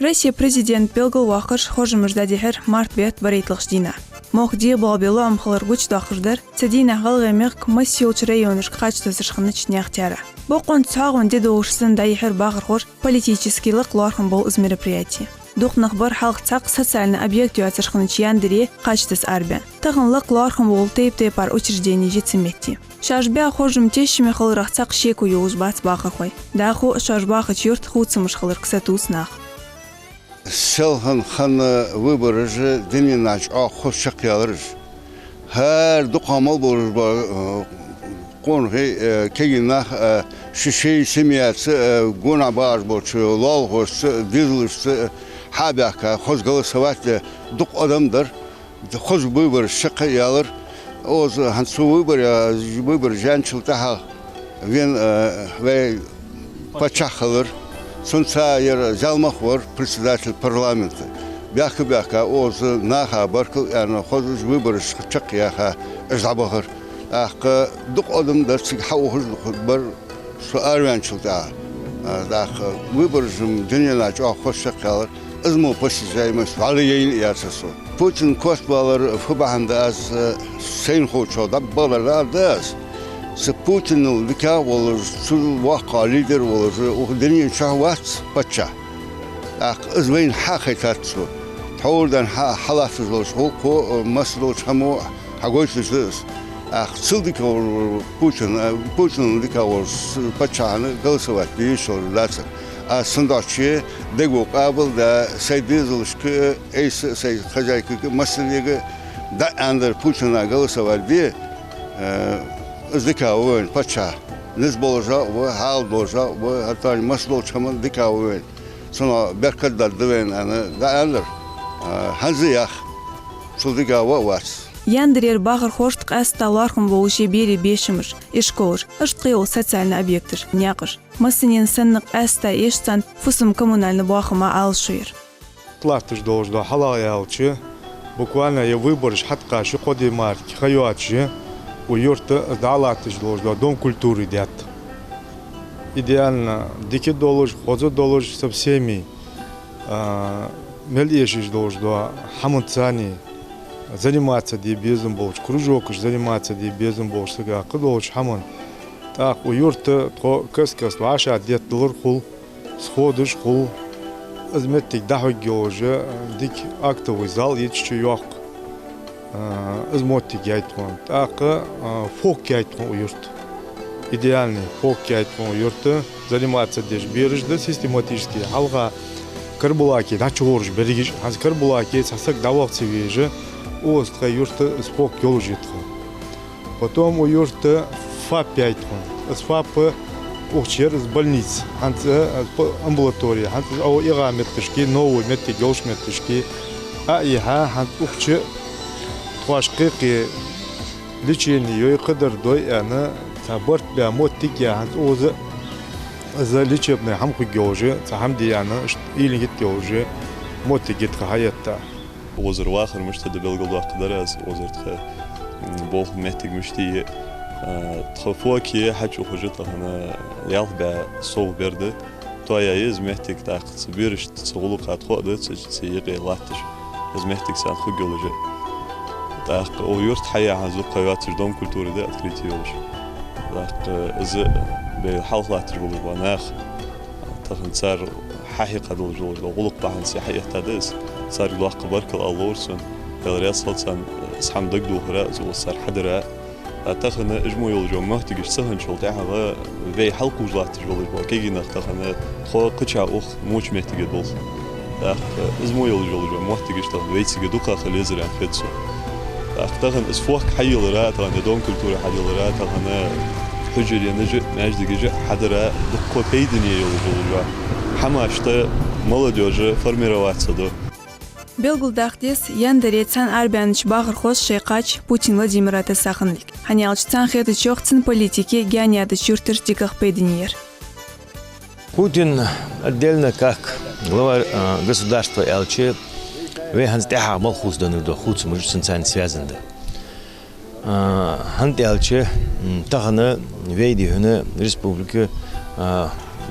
Россия президент Белгал Вахаш хожимыжда дихер март бет баритлыгш дина. Мохди балбело амхалар гуч дахырдар цедина халгамек масиолч районыш качтасышхны чняхтяра. Бокон цагон дедоушсын дайхер багырхор политический лыклархын бол из мероприятий. Духнах бар халк цак социальный объект юацышхны чьяндыре качтас арбен. Тагын лыклархын бол тейп-тейпар учреждений жетсеметти. Шажбя хожим тещими халрах цак шеку юуж бац багырхой. Даху шажбахы чёрт хуцымыш халыр ксатуснах. Селхан хан выборы же денинач хоşak yalırız. Her dukamal bolur ba konhe keginah şişe semiyatı gona bağır bolçu lol hoş dizlırsı habaka hozgalı savatlı duk adamdır. Hoz vыбор şaka yalır. Oz hansu vыбор jançılta ven ve paçakılır. Сонца я залмах вор председатель парламента. Бяха оз наха баркл ана хозуж выборы чак яха забахар. Ахка дук адамдар сиг хаух бар суарванчылда. Дах выборжым дөньянач ахошак калар. Измо посижаймас валыйын ясасо. Путин костбалар фубаханда аз сейн хочода балалардас. Putin'in vika olur, vaka lider olur, o dünyanın şahvat paça. İzmeyin hakikat su. Tavırdan halatız olur, o masal olur, hamu hagoysuzuz. Sıldık olur Putin'in vika olur, paçanı galsavat değiş olur lazım. Sındaşçı dego kabul da saydiz olur ki eyse say kacay ki masalıyı da andar Putin'a galsavat diye. Dikavön paça niz bolca ve hal bolca ve hatta maslo çamın dikavön sonra berkadar döven ana da alır hazıyak suldigava var Яндырер багыр хоштық әсталархым болушы бері бешімір, ешколыр, ұштқиыл социальный объекттір, няқыр. Масынен сыннық әста ешсан фусым коммунальный бағыма алшуыр. Платыш должно халая алчы, буквально я выборыш хатқашы қоды марки, хайуатшы, у юрта далатыш должно, дом культуры дят. Идеально, дики долож, хозо долож со всеми, мельешиш должно, хамунцани, заниматься диабезом болш, кружок заниматься диабезом болш, сега кыдолш хамон. Так у юрта то кыскас ваша дет долор хул, сходыш хул, изметтик дахоги уже дик актовый зал ечче yok. Измоттик яйтмон. Так фок яйтмон у юрт. Идеальный фок яйтмон у юрта. Заниматься деш бережда систематически. Алга кырбулаки дачуорж берегиш. Хаз кырбулаки сасак дававцы веже. Остка юрта спок ёл жетхо. Потом у юрта ФАП яйтмон. С ФАП ухчер из больниц. Ханц амбулатория. Ханц о ира меттишки, новый метти ёлш меттишки. А иха ханц ухчер Вашкики лечение кадр дой она таборт бямот тикя ханц оза за лечебный хамку геоже хамди она или гит геоже моти гит хаятта озер вахр мышта да белголда кадараз озер тха бог метиг мышти тхофоки хачу хожит она ялба сов берди тоя из метиг так собирш цулук атходы цеири латтиш из метиг сан хугеложе Так, у юрт хая хазу қайватыр дом культуры да открытие олж. Так, из бехаллатыр болу банах. Тахын цар хахи қадыл жолж. Олуқ бахан сихая тадыз. Цар лақ баркал аллорсон. Белряс халсан схамдаг духра зул цар хадра. Тахын ижму йолж. Махтигиш сахын шол тахага вей халку жлатыр жолж. Кегинах тахын хо қыча ух муч мехтиге бол. Так, ижму йолж. Махтигиш тах вейциге духа халезер анфетсо. أختغن أسفوق حيلرا تغنى دون كلتورة حيلرا تغنى حجري نجى نجد جى حضرة دقة بيدني يوجوا حماشته молодежи формировать саду. Белгулдахтес яндерецан арбянч багыр хош шейқач Путин Владимир Атасаханлик. Ханиалчцан хэты чохцын политики гяняды чуртыр диках пейденьер. Путин отдельно как глава государства ЛЧ Веханс тяха малхус дану до хуц муж социально связан да. Хантелче тахана вейди хне республика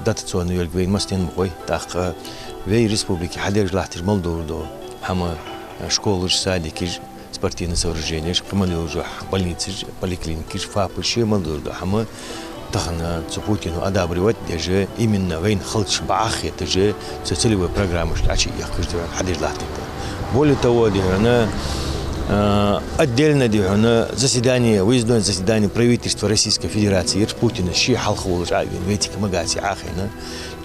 датационный елгвей мастен бой так في республики حدير لحتر مالدوردو هما школы садики спортивные сооружения командуют больницы поликлиники фабрики мالдоردو هما تخنا Путину одобрять даже именно войн халч бахе даже целевая программа что ачи я хочу حدير لحتر. Более того, отдельно заседание, выездное заседание правительства Российской Федерации Путина щи халхулж авин ветик магати ахина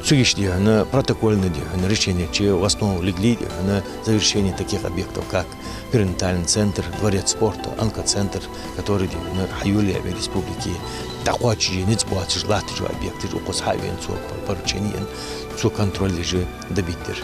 цугишди на протокольное решение, че в основу легли на завершение таких объектов, как перинатальный центр, дворец спорта, онкоцентр, который на Хаюле республики такой не сплачешь латыжу объекты укус хавин цу поручением цу контроль же добитер.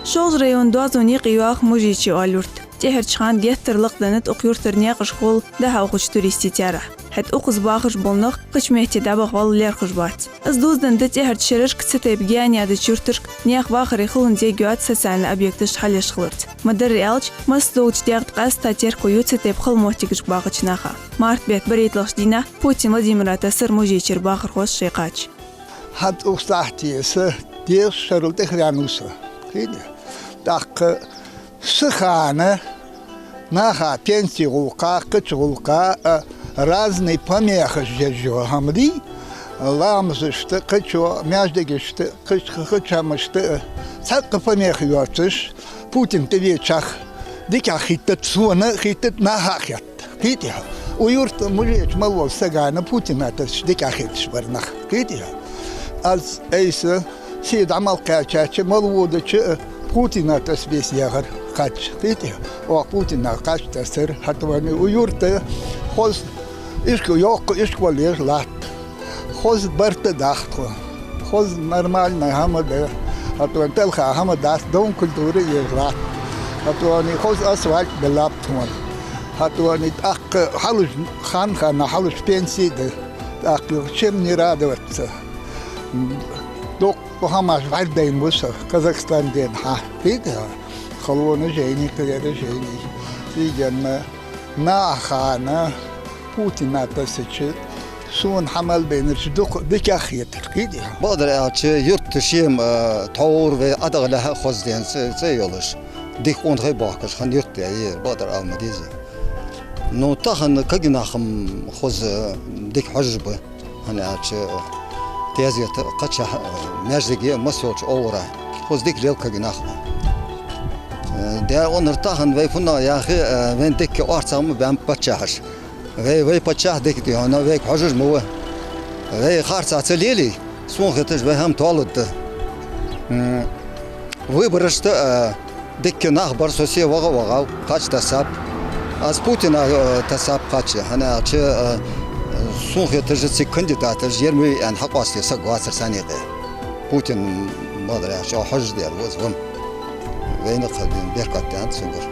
شغل ريون دوازوني قيواخ موجيتشي أولورت تهر شخان ديتر لقدنت أقيورتر نياقش خول دها وخش توريستي تيارا حت أقص باخش بولنخ قش مهتي دابخ واللير خشبات از دوزدن دت تهر تشرش كتسته بجاني عاد تشورترك نياق باخر يخلن زي جوات سسان الأبيكتش حلش خلرت مدر ريالج مصدوج دياقت قاس تاتير كويوت ستة بخل موتيكش باخش ناخا مارت بيت بريت لخدينا بوتين وزيمرا تسر موجيتشر باخر خوش شيقاتش حد أقصاحتي سه ديش شرل تخرانوسه كده دق سخانة ناخا пенсии غوقا قش غوقا разные помехи жжёжо хамди ламзышты قشو мяждегишты قشамышты сакка помехи ётыш Путин тевечах дикя хиттет суна хиттет нахахят китя уюрт мужеч малвол сагана Путин атыш дикя хиттш барнах китя аз эйсе сид амал качач малводыч Путина тасбес ягар кач китя о Путина кач тасер хатвани уюрт хоз ишко ёк ишко лер лат хоз барта дахко хоз нормально хамада хатван телха хамада дон культуры ерлат хатвани хоз асвалт белаптман хатвани ак халуш хан хана халуш пенсиде ак чем не радоваться док хамаш вальдейн муса Казахстан ден ха видео халвоны жени кредо жени сиген на хана Путина тасыч سون حمل بينرش دك أخيت كده. بقدر أعطي يرت شيم طور وأدغلها خزدين سيولش ديك أون غير باكش خن يرت عير بقدر أعمل ديزي. نو تخن كجنا خم خز ديك حجبة أنا أعطي تيازي قتش مجدي مسوج أورا خز ديك ليل كجنا خم. ده أون ارتاحن ويفنا يا أخي وين ديك أرتام بام بتشهر. وی پچه دکتی آن وی حجج موه وی خارج عتلیلی سون خطش وی هم طالد وی برشت دک نخ برسوسی وقا قاچ تصاب از پوتین تصاب قاچ هنر چه سون خطش سی کندیداتش یرمی ان حق واسطه سقواسر سنیده پوتین مادر شو حجج دیر وزم وی نقدین برکاتیان سنگر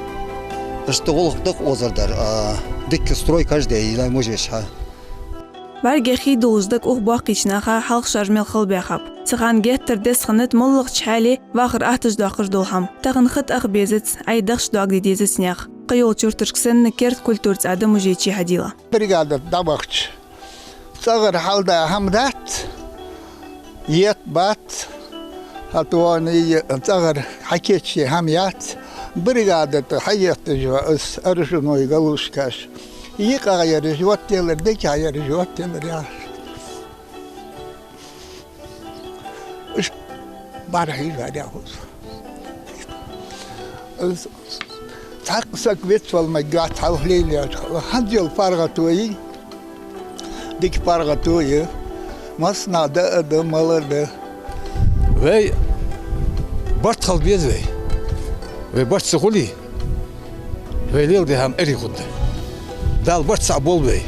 اشتغل خدق وزردر دك ستروي كاجدي لا موجش ها برگخی دوزدک اوه باقیش نخا حلق شرمل خل بخاب سخان گهتر دست خنت ملق چحالی واخر احتج داخش دولهم تغن خط اخ بیزت ای دخش داغ دیزت نخ قیول چورترکسن نکرت کلتورت عده موجیچی هدیلا برگاده دبخش صغر حالده همدات یت بات هتوانی صغر حکیتشی همیات برگاده حیات جو اس ارجنوی گلوشکاش یک آیر جوات تیلر دیگه آیر جوات تیلر یار اش بارهی وادی آوز تاق سکویت وال مجات حالیلی هنجل پارغتوی دیگه پارغتوی ماسنا ده مالر ده وی برد خال بیز وی و برد سخولی و لیل ده هم اری خود دال برد صعبول وی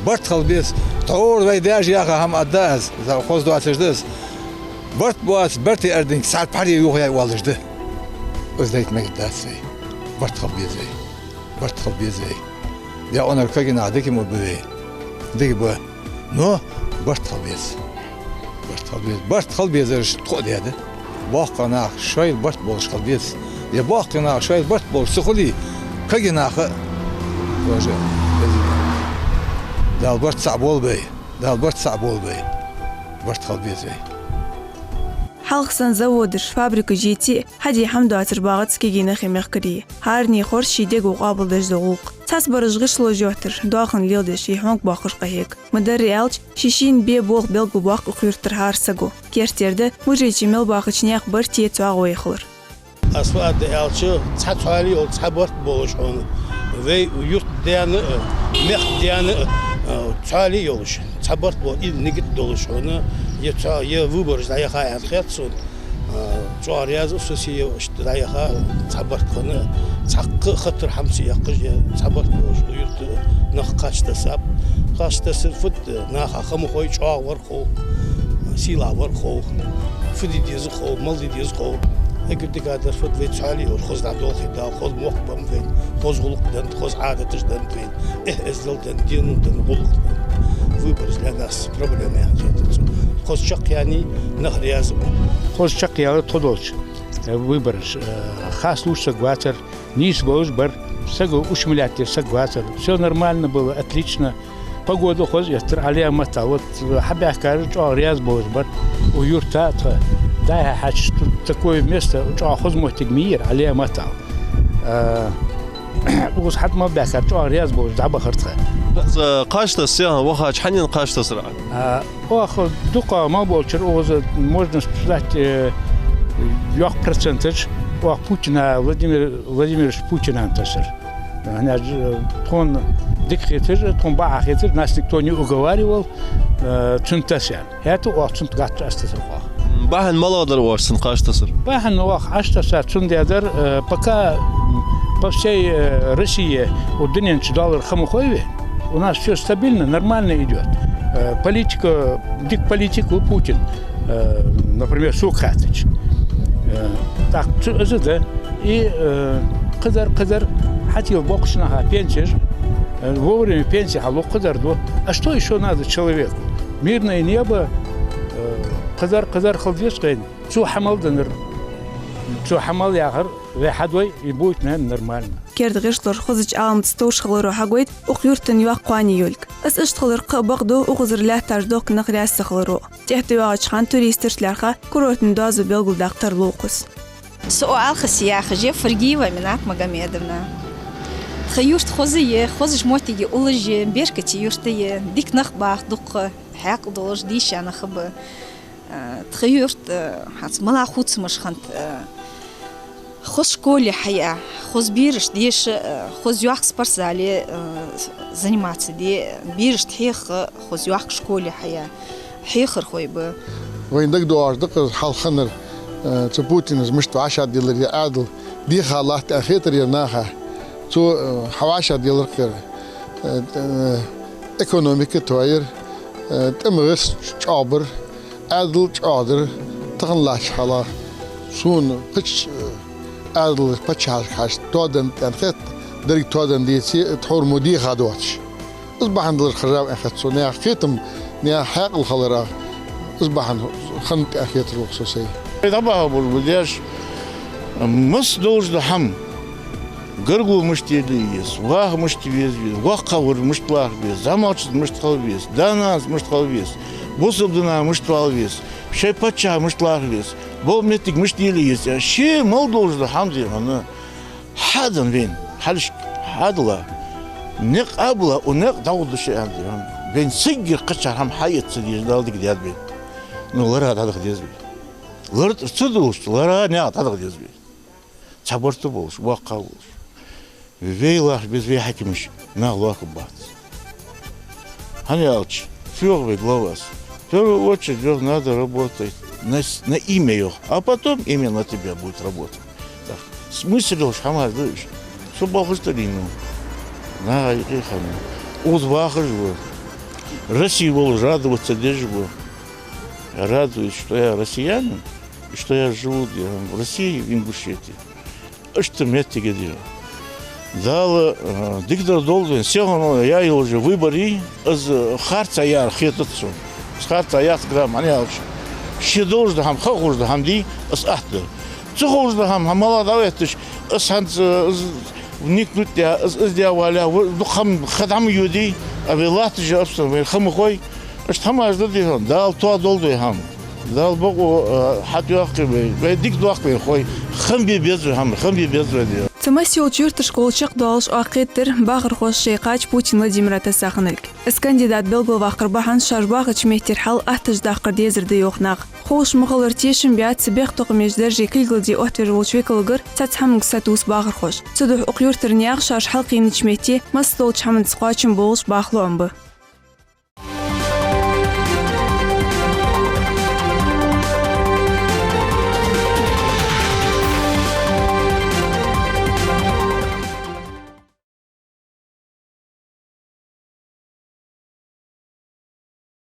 برد خال بیز طور وی دیاج یاقا هم اداز خوز دو اتش دست برد برد اردنگ ساعت پاری یوخ یای والش ده از دیت مگد دست وی برد خال بیز وی یا اونر کگی نعده که مو بوی دیگه بو نو برد خال بیز ارش خود یاده باقي ناخ شوي برت بولش قلبيس يا باقي ناخ شوي برت بولش سخلي كجي ناخ واجه ده برت صعبول بي برت قلبيس بي حلقسن زودش فابريكا جيتي حدي حمدو عترباغت سكيجينا خيميخ كري هارني خور شيديق وقابل دش زغوق تاس برجغش لو جوتر داخن ليلدش يحونك باخش قهيك مدري ألج شيشين بي بوغ بيلغو باق وخيرتر هارساقو كيرتيرده مجريتي ميل باقش نياق برتي تواغو يخلر أصفاد ألج تحالي أو تحبرت بولش هون وي يرت ديان مخ ديان تحالي يولش تحبرت بول إل نجد دولش هون يوبرج لا يخا الخيط صون جوارياز وسوسي لا يخا تحبرت هون تحق خطر حمسي يقج تحبرت بولش ويرت نخ قاشتساب قاشتسفت نخ خم خوي جوا ورخو سيلا ورخو فدي ديز خو مالدي ديز خو أكيد قادر فد في تحالي والخوز عدول خدا خوز موقبم فين خوز غلق دن خوز عادتش دن فين إزدل دن دين دن غلق دن ويبرز لناس بروبلم يعني خوز شق يعني نهر يازم خوز شق يعني تدولش ويبرز خاص لوش سجواتر نيس بوز بر سجو وش ملاتي سجواتر все нормально было отлично погоду خوز يستر عليها متى вот حبي أحكي رياض بوز بر ويرتات ده حاجة такое место خوز مهتجمير عليها متى وش حد ما بيحكي رياض بوز دعبة خرطة بس قاشة السياحة وخاج حنين قاشة سرعة واخد دقة ما بقولش وز можно сказать يوق процентаж واخ Путина Владимир Путин антасер أنا تكون دكتور تكون باع خيتر ناس никто не уговаривал تنتسيان это واخ تنتقط أستثمار باهن ملادر وارسن قاشة سر باهن واخ أستثمار تنديادر пока по всей России والدنيا $1 خمخوي у нас все стабильно нормально идет политика политику Путин например Сукатыч так это и قدر حتى يبقشنا пенсия вовремя пенсии халу قدر до а что еще надо человеку мирное небо قدر خلديش شو حمل دنر شو حمل ياخر وحدوي يبوتنا نورمال كيرد غيشلر خوزج عام تستوش خلرو حقويت وخيورتن يوقواني يولك اس اشتخلر قبقدو وغزر لا تاجدوك نقرياس خلرو تحت يواج خان توريسترش لارخا كروتن دازو بيلغل داكتر لوقس سؤال خسياخ جي فرقي ومنات مغاميدنا خيورت خوزي خوزج موتيجي اولجي بيركتي يورتي ديك نخباخ دق حق دولج ديش انا خب تخيورت حات ملا خوت مشخنت خوز школе حياة خوز بيرش ديش خوز يوخ спортзале заниматься دي بيرش تحيخ خوز يوخ школе حياة حيخر خوي ب وين دك دوار دك حال خنر تبوتين مشتو 10 ديلار عادل دي خالات اخيتر يناها تو حواشا ديلار كر ايكونوميك توير تمغس عابر عادل عادر تغلاش حلا سون قش عادل بتشار خاش تودن تنخت دري تودن ديسي تحور مودي خادواتش اصبح عند الخراو اخت سونيا خيتم نيا حق الخضراء اصبح خنت اخيت الخصوصيه طبعا بالبداش مس دوش دحم قرقو مشتيليس واه مشتيليس واه قور مشتلاح بيس زماتش مشتقل بيس داناس مشتقل بيس بوسبدنا مشتقل بيس شي باتشا مشتلاح بيس بول متك مشتيليس شي مال دوش دحم دي انا حدن بين حلش حدلا نق ابلا ونق داود شي عندي بين سجر قشر هم حيت سدي دالدك ديال بين نولر هذا خديز لرد تدوش لرا نيات هذا خديز بين صبرت بولش واقع بولش ويلاش без حكمش ناغلاك بات هنيالش всё для вас в первую очередь надо работать на имя его а потом имя на тебя будет работать так смысл хамар дышь что бахстарину на ихану узвахжу Россия will радоваться держбу радуюсь что я россиянин и что я живу в России в Ингушетии что мне тебе делать дал диктор должен сегодня я уже выбори из харта я хитцу с харта я грамм они شي دوش ده هم خوش ده هم دي اس احد تخوش ده هم مالا داوتش اس هند نيكنوت يا اس دي ولا خم خدم يودي ابي لا تجي اصلا خم خوي اش تماش دي هم دال تو دول دي هم دال بقو حتى يقبل بديك دوقبل خوي خم بيبزو هم خم بيبزو ديو Цымасиол чүртір школчық долш ақиттір бағыр хош шейқач Путин Владимир Атасақынылк. Іс кандидат белгіл вақыр бахан шарбағы чмехтер хал аттыждақыр дезірді yoqnaq. Хош мұғылыр тешін биат сібеқ тоқымеждер жекілгілде отвер волчвекілгір цацхамынг сатус бағыр хош. Цыдух ұқюртір неғ шаш халқины чмехте мастол чамын цқачын болш бақлу амбы.